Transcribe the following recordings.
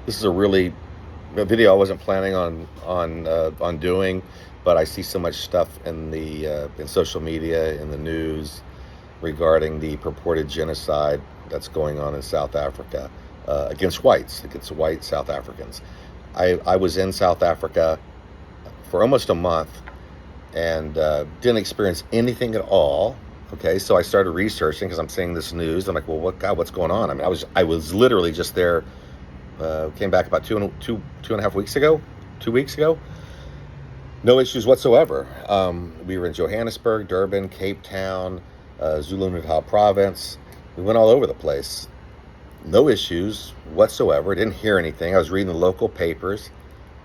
This is a video I wasn't planning on doing, but I see so much stuff in social media, in the news, regarding the purported genocide that's going on in South Africa against white South Africans. I was in South Africa for almost a month and didn't experience anything at all. Okay, so I started researching because I'm seeing this news. I'm like, well, what's going on? I mean, I was literally just there. Came back about two and a half weeks ago, 2 weeks ago. No issues whatsoever. We were in Johannesburg, Durban, Cape Town, Zulu-Natal province. We went all over the place. No issues whatsoever. Didn't hear anything. I was reading the local papers.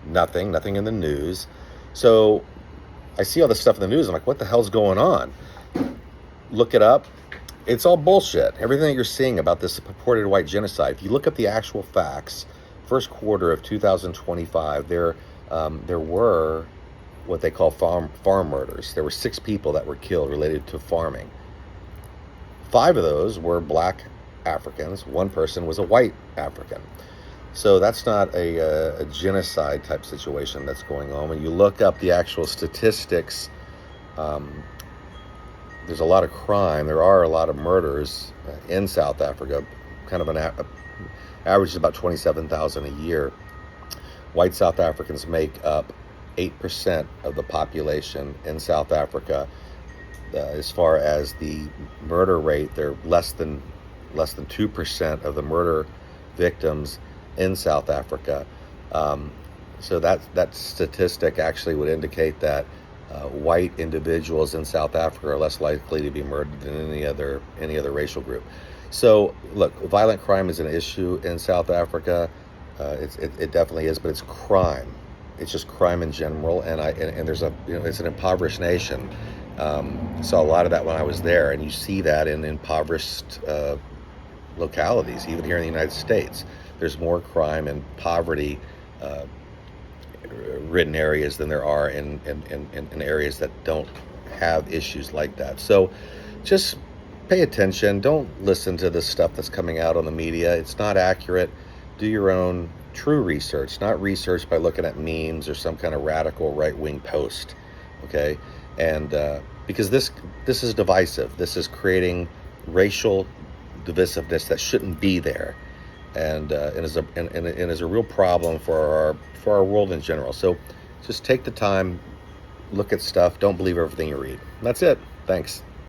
Nothing in the news. So I see all this stuff in the news. I'm like, what the hell's going on? Look it up. It's all bullshit. Everything that you're seeing about this purported white genocide, if you look up the actual facts, first quarter of 2025, there were what they call farm murders. There were 6 people that were killed related to farming. 5 of those were black Africans. 1 person was a white African. So that's not a genocide type situation that's going on. When you look up the actual statistics, there's a lot of crime. There are a lot of murders in South Africa. Kind of average is about 27,000 a year. White South Africans make up 8% of the population in South Africa. As far as the murder rate, they're less than 2% of the murder victims in South Africa. So that statistic actually would indicate that white individuals in South Africa are less likely to be murdered than any other racial group. So look, violent crime is an issue in South Africa. It definitely is, but it's crime. It's just crime in general, and there's it's an impoverished nation. Saw a lot of that when I was there, and you see that in impoverished localities, even here in the United States. There's more crime and poverty ridden areas than there are in areas that don't have issues like that. So just pay attention. Don't listen to the stuff that's coming out on the media. It's not accurate. Do your own true research, not research by looking at memes or some kind of radical right-wing post. Okay? And because this is divisive. This is creating racial divisiveness that shouldn't be there. And is a real problem for our world in general. So just take the time, look at stuff, don't believe everything you read. That's it. Thanks.